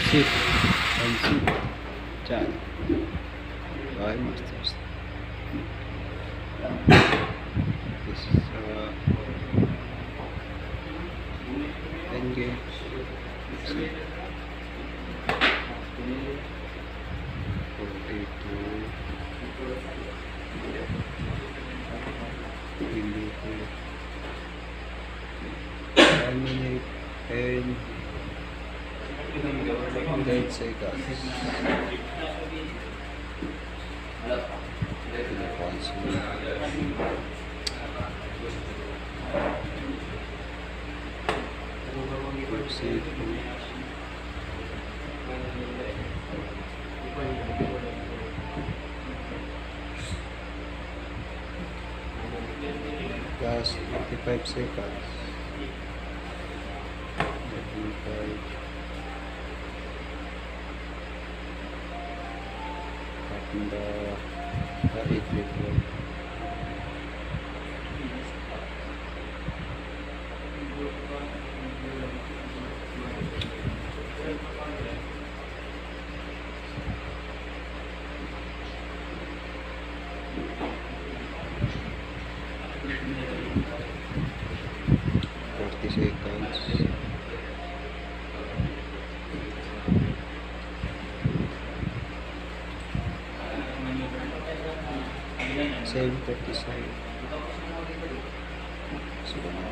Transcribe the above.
Sit and sit. Chan. Okay, masters. This is engage. Sit. 42. Hindi ko. 1 minute and 8 seconds. Last 55 seconds. 35. And 8 before. Seconds. 7:37. Sige na.